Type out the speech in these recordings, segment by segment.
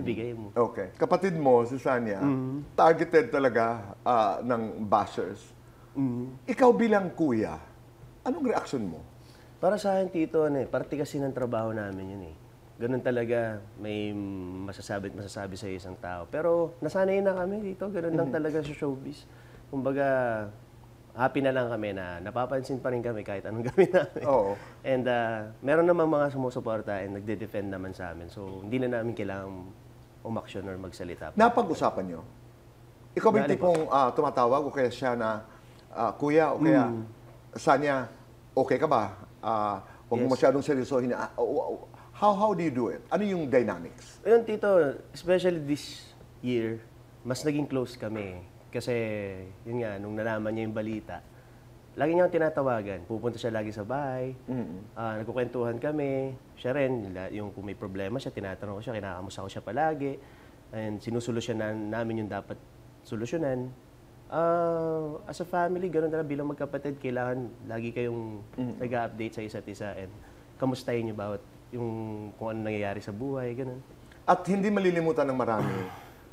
ibibigay mo. Okay. Kapatid mo, si Sanya, targeted talaga ng bashers. Ikaw bilang kuya, anong reaksyon mo? Para sa akin, Tito, parte kasi ng trabaho namin yun eh. Ganun talaga, may masasabi sa isang tao. Pero nasanay na kami dito, ganun lang talaga sa showbiz. Kumbaga, happy na lang kami na napapansin pa rin kami kahit anong gawin namin. Oo. And meron naman mga sumusuporta and nagde-defend naman sa amin. So, hindi na namin kailangang umaksyon or magsalita. Napag-usapan nyo? Ikaw ba yung tipong tumatawag o kaya siya na, kuya o kaya, Sanya, okay ka ba? Huwag mo masyadong seryosohin. How do you do it? Ano yung dynamics? Ayun, Tito, especially this year, mas naging close kami. Kasi, yun nga, nung nalaman niya yung balita, lagi niya akong tinatawagan. Pupunta siya lagi sa bahay. Nagkukwentuhan kami. Siya rin, yung kung may problema siya, tinatanong ko siya, kinakamusta ko siya palagi. And sinusolusyonan namin yung dapat solusyonan. As a family, ganoon talaga bilang magkapatid, kailangan lagi kayong nag-update sa isa't isa and kamustahin niyo bawat yung kung ano nangyayari sa buhay, ganoon. At hindi malilimutan ng marami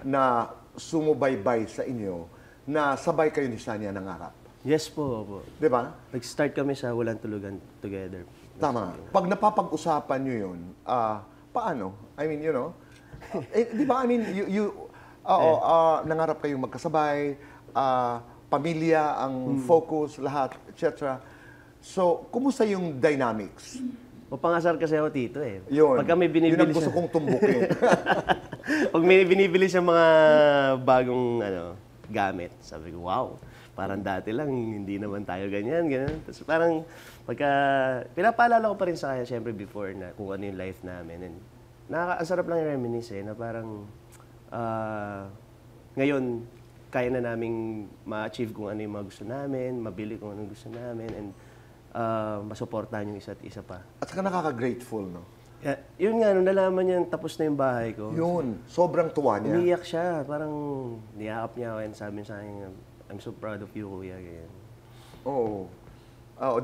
na sumubaybay sa inyo na sabay kayo ni Sanya nangarap. Yes po. Di ba? Nag-start kami sa Walang Tulugan together. Tama. Pag napapag-usapan nyo yun, paano? I mean, you know, di ba? I mean, nangarap kayong magkasabay, pamilya ang focus, lahat, etc. So, kumusta yung dynamics? Mapangasar kasi ako, Tito eh. Yun. Pagka may binibili yun ang gusto kong tumbukin. Pag may binibili siya mga bagong gamit, sabi ko, wow, parang dati lang, hindi naman tayo ganyan. Tapos parang, pagka, pinapaalala ko pa rin sa kanya, syempre before, na kung ano yung life namin. And ang sarap lang i-reminisce na parang, ngayon, kaya na naming ma-achieve kung ano yung mga gusto namin, mabili kung ano gusto namin, and masuportahan yung isa't isa pa. At saka nakaka-grateful, no? Yun nga, nung nalaman niya tapos na yung bahay ko. Yun, sobrang tuwa niya. Umiyak siya, parang niyakap niya ako and sabi sa akin, I'm so proud of you, kuya. Ganyan. Oo.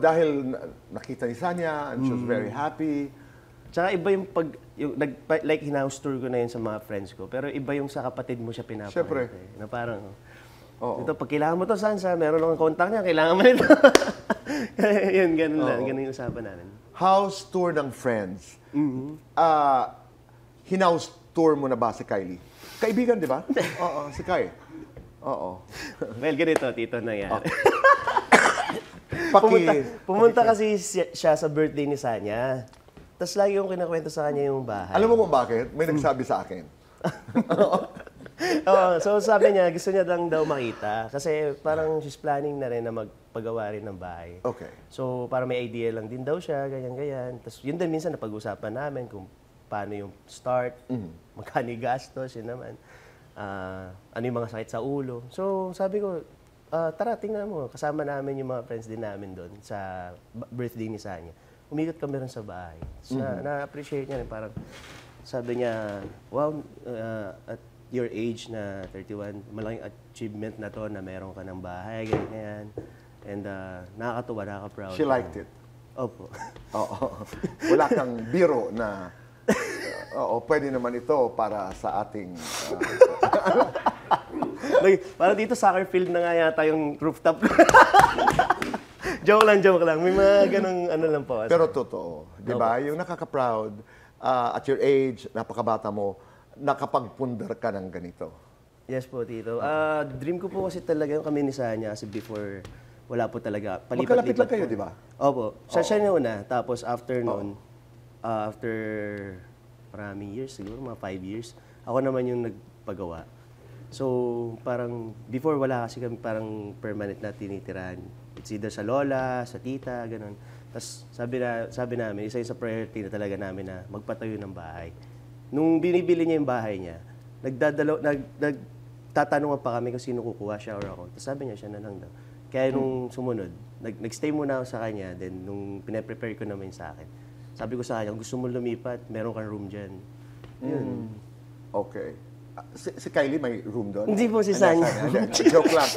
Dahil nakita ni Sanya, and she was very happy. Tsaka iba yung like hinahouse tour ko na yun sa mga friends ko, pero iba yung sa kapatid mo siya pinapakita. Siyempre. Na parang, Oo. ito, pag kailangan mo to, Sansa, meron akong contact niya, kailangan mo nito. Yun, ganun lang, ganun yung usapan namin. House tour ng friends. Hinahouse tour mo na ba si Kylie? Kaibigan, di ba? Oo, si Kai. Oo. Well, ganito, Tito, nangyari. Okay. Pumunta kasi siya sa birthday ni Sanya. Tapos lagi yung kinakwento sa kanya yung bahay. Alam mo kung bakit? May nagsabi sa akin. So sabi niya, gusto niya lang daw makita. Kasi parang she's planning na rin na magpagawa rin ng bahay. Okay. So para may idea lang din daw siya, ganyan-ganyan. Tapos yun din minsan napag-usapan namin kung paano yung start, magkano yung gastos, yun naman. Ano yung mga sakit sa ulo. So sabi ko, tara, tingnan mo. Kasama namin yung mga friends din namin doon sa birthday ni Sanya. Umikot kami rin sa bahay. So, na-appreciate niya rin. Parang sabi niya, wow, at your age na 31, malaking achievement na to na meron ka ng bahay, ganyan. And nakakatuwa, nakaka-proud. She liked it. Opo. Oo. Wala kang biro na, pwede naman ito para sa ating... Parang dito soccer field na nga yata yung rooftop. Joke lang. May mga ganong ano lang po. Pero totoo, di ba? Yung nakaka-proud, at your age, napakabata mo, nakapagpundar ka ng ganito. Yes po, Tito. Dream ko po kasi talaga yung kami ni Sanya kasi before, wala po talaga. Magkalapit lang kayo, di ba? Opo. Siya yung una. Tapos after noon, after maraming years, siguro mga 5 years, ako naman yung nagpagawa. So, parang before wala kasi kami parang permanent na tinitirahan. It's either sa lola, sa tita, ganun. Tapos sabi namin, isa yung sa priority na talaga namin na magpatayo ng bahay. Nung binibili niya yung bahay niya, nagtatanungan pa kami kung sino kukuha siya or ako. Tapos sabi niya, siya na lang daw. Kaya nung sumunod, nag-stay muna ako sa kanya, then nung pinaprepare ko naman sa akin, sabi ko sa kanya, gusto mo lumipat, meron kang room dyan. Yun. Okay. Si Kylie may room doon? Hindi po si Sanya. Joke lang.